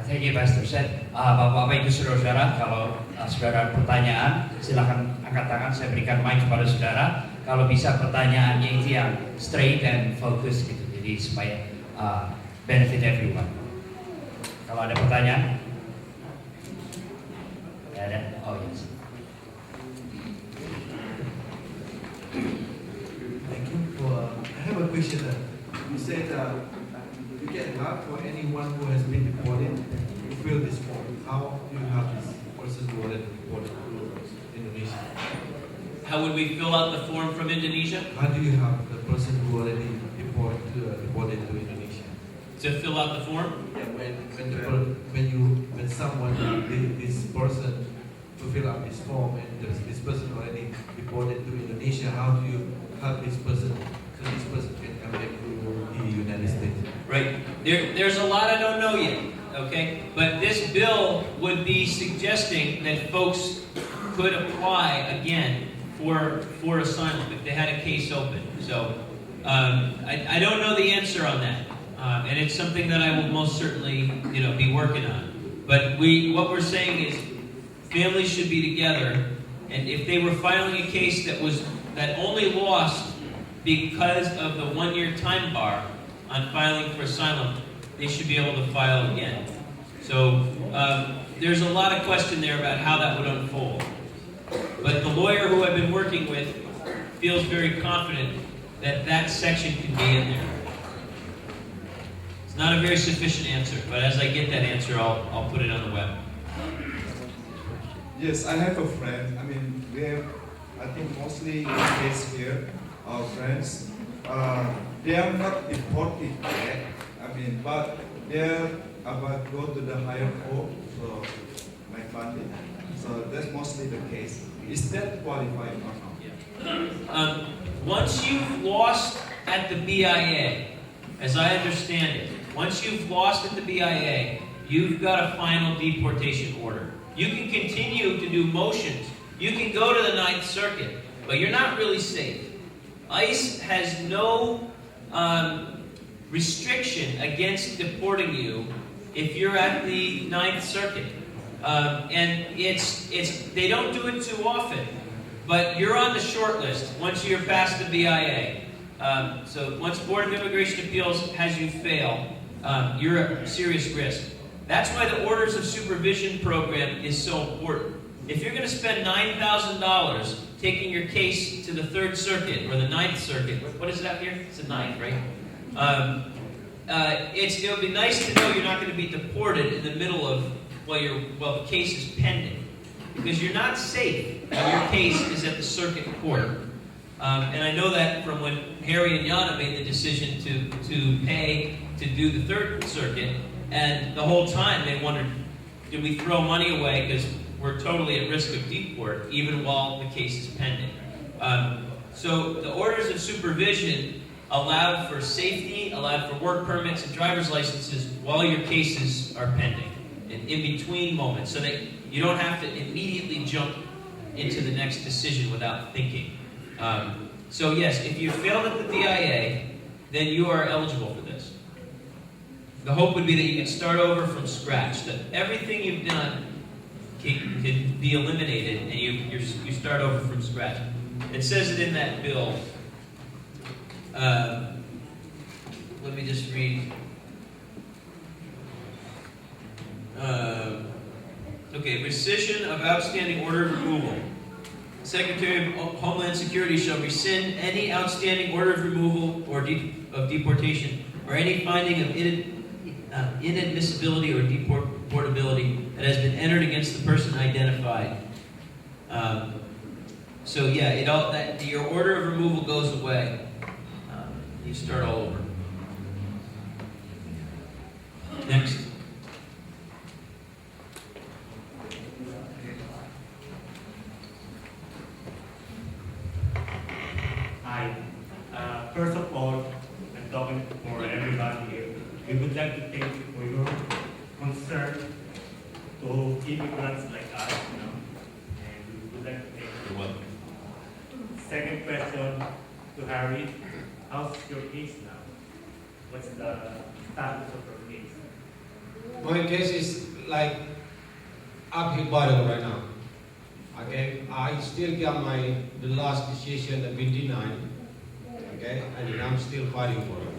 Thank you, Pastor Seth. Bapak-bapak, ibu, saudara-saudara, kalau saudara ada pertanyaan, silakan angkat tangan. Saya berikan mic kepada saudara. Kalau bisa pertanyaannya itu yang straight and focus gitu, jadi supaya benefit everyone. Kalau ada pertanyaan, ada? Oh yes. Thank you for. I have a question. You said you get help for anyone who has been deported to fill this form. How do you have this person who already deported to Indonesia? How would we fill out the form from Indonesia? How do you have the person who already deported to Indonesia? To fill out the form? Yeah, when someone this person to fill out this form and this person already deported to Indonesia, how do you help this person so this person can come back to the United States? Right. There's a lot I don't know yet, okay? But this bill would be suggesting that folks could apply again for asylum if they had a case open. So I don't know the answer on that. And it's something that I will most certainly, be working on. But what we're saying is families should be together, and if they were filing a case that only lost because of the 1-year time bar on filing for asylum, they should be able to file again. So there's a lot of question there about how that would unfold. But the lawyer who I've been working with feels very confident that that section can be in there. It's not a very sufficient answer, but as I get that answer, I'll put it on the web. Yes, I have a friend. I mean, we have, I think, mostly kids here, our friends. They are not deported yet. I mean, but they're about to go to the higher court, so make money. So that's mostly the case. Is that qualified or not? Yeah. Once you've lost at the BIA, as I understand it, once you've lost at the BIA, you've got a final deportation order. You can continue to do motions. You can go to the 9th Circuit, but you're not really safe. ICE has no restriction against deporting you if you're at the 9th Circuit. And they don't do it too often, but you're on the short list once you're past the BIA. So once Board of Immigration Appeals has you fail, you're a serious risk. That's why the Orders of Supervision program is so important. If you're going to spend $9,000 taking your case to the 3rd Circuit or the 9th Circuit, what is it out here? It's the 9th, right? It'll be nice to know you're not going to be deported in the middle of while the case is pending, because you're not safe when your case is at the circuit court. And I know that from when Harry and Yana made the decision to pay to do the 3rd Circuit, and the whole time they wondered, did we throw money away because we're totally at risk of deport even while the case is pending? So the orders of supervision allowed for safety, allowed for work permits and driver's licenses while your cases are pending, and in between moments, so that you don't have to immediately jump into the next decision without thinking. So yes, if you failed at the BIA, then you are eligible for this. The hope would be that you can start over from scratch, that everything you've done can be eliminated, and you start over from scratch. It says it in that bill. Let me just read. Okay, rescission of outstanding order of removal. Secretary of Homeland Security shall rescind any outstanding order of removal or of deportation, or any finding of inadmissibility or deportability that has been entered against the person identified. So yeah, your order of removal goes away. You start all over. Next. Hi. First of all, I'm talking for everybody here. We would like to thank you for your concern to immigrants like us, and we would like to thank you. You're welcome. Second question to Harry. How's your case now? What's the status of your case? My case is like uphill battle right now. Okay, I still got the last decision that been denied. Okay, and I'm still fighting for it.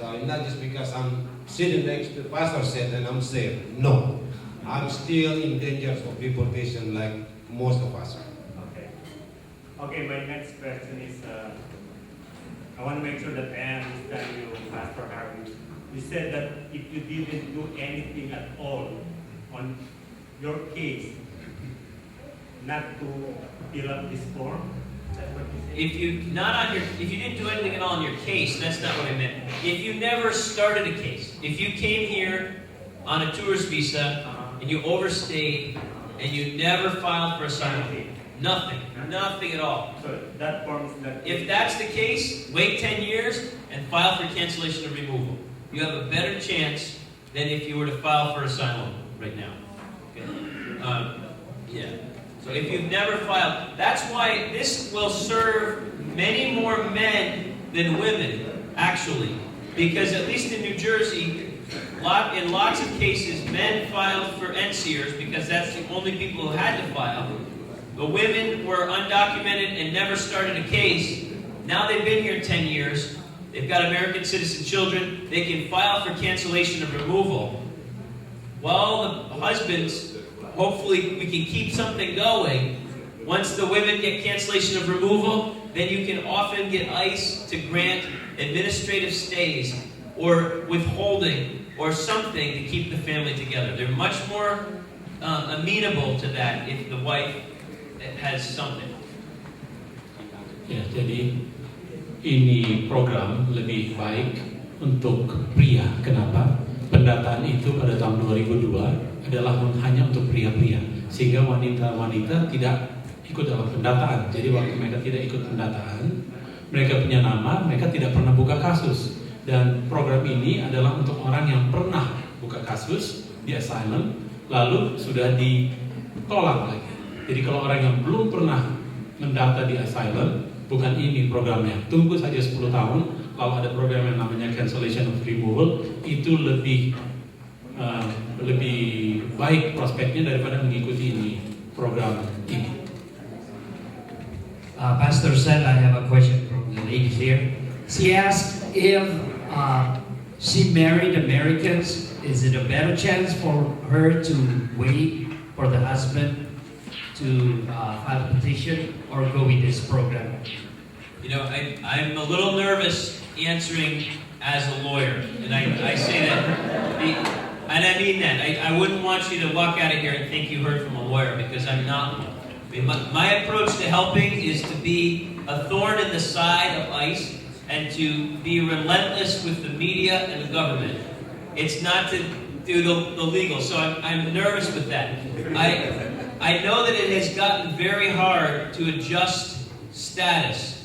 So not just because I'm sitting next to the pastor said and I'm safe. No, I'm still in danger of deportation like most of us. Okay. Okay, my next question is, I want to make sure that I understand you, Pastor Harvey. You said that if you didn't do anything at all on your case, not to fill up this form. That's what you said. If you didn't do anything at all in your case, that's not what I meant. If you never started a case, if you came here on a tourist visa and you overstayed and you never filed for asylum, nothing at all. So that form is not. If that's the case, wait 10 years and file for cancellation of removal. You have a better chance than if you were to file for asylum right now. Okay? Yeah. So if you've never filed, that's why this will serve many more men than women, actually. Because at least in New Jersey, in lots of cases, men filed for NCers because that's the only people who had to file. The women were undocumented and never started a case. Now they've been here 10 years. They've got American citizen children. They can file for cancellation of removal. While the husbands, hopefully we can keep something going. Once the women get cancellation of removal, then you can often get ICE to grant administrative stays or withholding or something to keep the family together. They're much more amenable to that if the wife has something. Ya, jadi ini program lebih baik untuk pria. Kenapa? Pendataan itu pada tahun 2002 adalah hanya untuk pria-pria, sehingga wanita-wanita tidak ikut dalam pendataan. Jadi waktu mereka tidak ikut pendataan, mereka punya nama, mereka tidak pernah buka kasus. Dan program ini adalah untuk orang yang pernah buka kasus di asylum, lalu sudah ditolak lagi. Jadi kalau orang yang belum pernah mendata di asylum, bukan ini programnya. Tunggu saja 10 tahun, lalu ada program yang namanya cancellation of removal, itu lebih baik prospeknya daripada mengikuti ini program ini. Pastor said, I have a question from the lady here. She asked if she married Americans, is it a better chance for her to wait for the husband to file a petition or go with this program? You know, I'm a little nervous answering as a lawyer, and I say that, and I mean that. I wouldn't want you to walk out of here and think you heard from a lawyer, because I'm not one. I mean, my approach to helping is to be a thorn in the side of ICE and to be relentless with the media and the government. It's not to do the legal, so I'm nervous with that. I know that it has gotten very hard to adjust status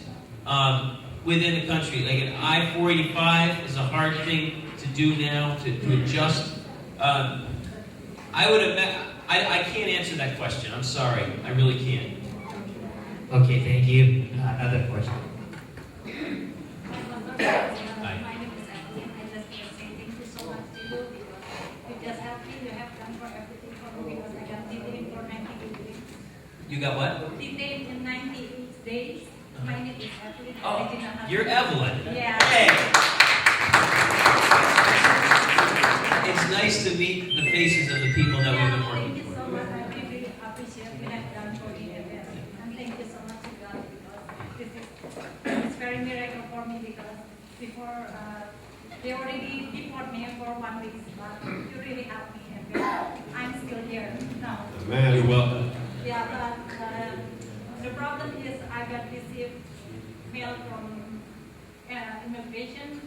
within the country. Like an I-485 is a hard thing to do now, to adjust. I can't answer that question. I'm sorry. I really can't. Okay, thank you. Another question. My name is Emily. I just want to say thank you so much to you because you just helped me. You have done for everything for me because I got detained for 98 days. You got what? Detained in 98 days. My name is Emily. Oh, you're Evelyn. Yeah. Hey. It's nice to meet the faces of the people that we've been working Thank you with. so much. I really appreciate what you have done for me. And thank you so much to God because it's very miracle for me because before they already deported me for 1 week, but you really helped me and I'm still here now. Man, you're welcome. Yeah, but the problem is I got received mail from immigration.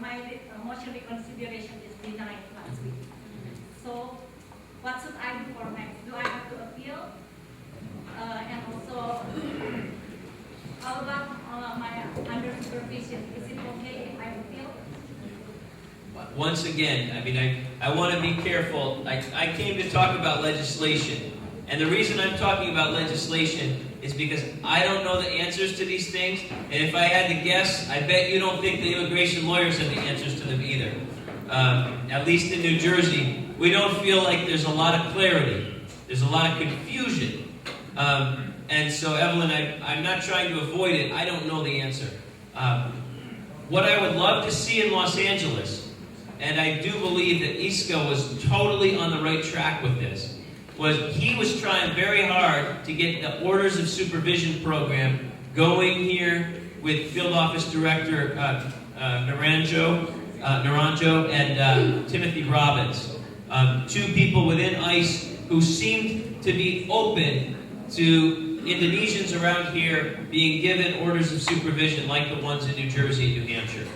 My motion reconsideration is denied last week. So what should I do for next? Do I have to appeal? And also, how about my under supervision? Is it okay if I appeal? Once again, I mean, I want to be careful. I came to talk about legislation. And the reason I'm talking about legislation is because I don't know the answers to these things. And if I had to guess, I bet you don't think the immigration lawyers have the answers to them either. at least in New Jersey, we don't feel like there's a lot of clarity. There's a lot of confusion. And so, Evelyn, I'm not trying to avoid it. I don't know the answer. What I would love to see in Los Angeles, and I do believe that Iska was totally on the right track with this, was he was trying very hard to get the Orders of Supervision program going here with Field Office Director Naranjo and Timothy Robbins, two people within ICE who seemed to be open to Indonesians around here being given orders of supervision like the ones in New Jersey and New Hampshire.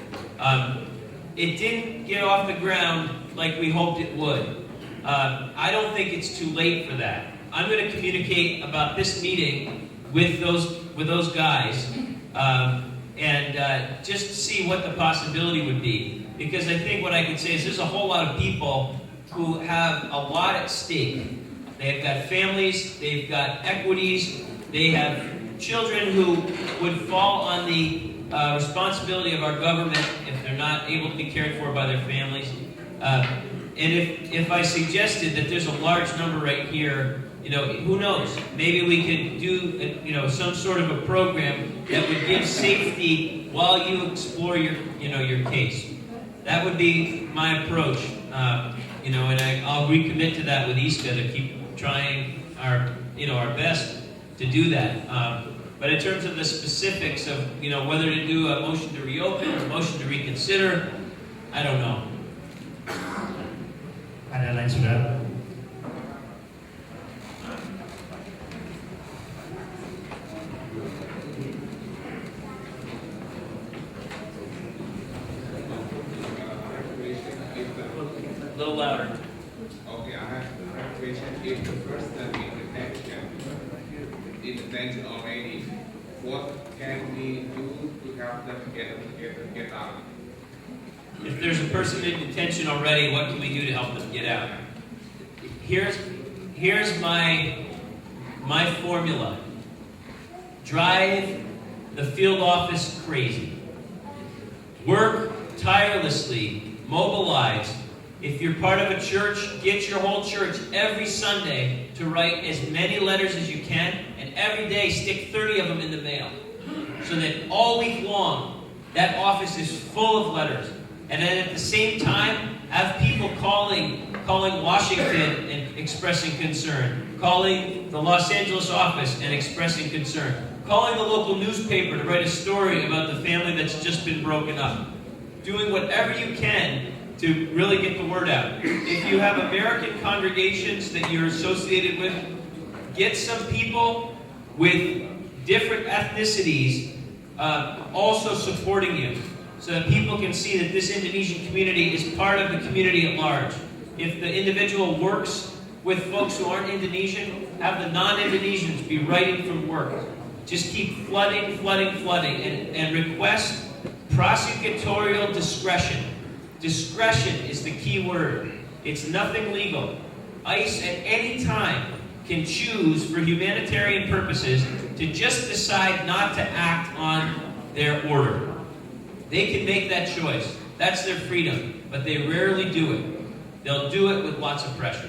It didn't get off the ground like we hoped it would. I don't think it's too late for that. I'm going to communicate about this meeting with those guys and just see what the possibility would be. Because I think what I can say is there's a whole lot of people who have a lot at stake. They've got families, they've got equities, they have children who would fall on the responsibility of our government if they're not able to be cared for by their families. And if I suggested that there's a large number right here, who knows? Maybe we could do some sort of a program that would give safety while you explore your case. That would be my approach. And I'll recommit to that with Iska to keep trying our best to do that. But in terms of the specifics of whether to do a motion to reopen or a motion to reconsider, I don't know. Ada lain saudara? A little louder. Okay, I have a question. If the person in detention already, what can we do to help them get out? If there's a person in detention already, what can we do to help them get out? Here's my formula. Drive the field office crazy. Work tirelessly. Mobilize. If you're part of a church, get your whole church every Sunday to write as many letters as you can, and every day stick 30 of them in the mail. So that all week long, that office is full of letters. And then at the same time, have people calling Washington and expressing concern, calling the Los Angeles office and expressing concern, calling the local newspaper to write a story about the family that's just been broken up. Doing whatever you can to really get the word out. If you have American congregations that you're associated with, get some people with different ethnicities also supporting you, so that people can see that this Indonesian community is part of the community at large. If the individual works with folks who aren't Indonesian, have the non-Indonesians be writing from work. Just keep flooding, and request prosecutorial discretion. Discretion is the key word. It's nothing legal. ICE at any time can choose for humanitarian purposes to just decide not to act on their order. They can make that choice. That's their freedom, but they rarely do it. They'll do it with lots of pressure.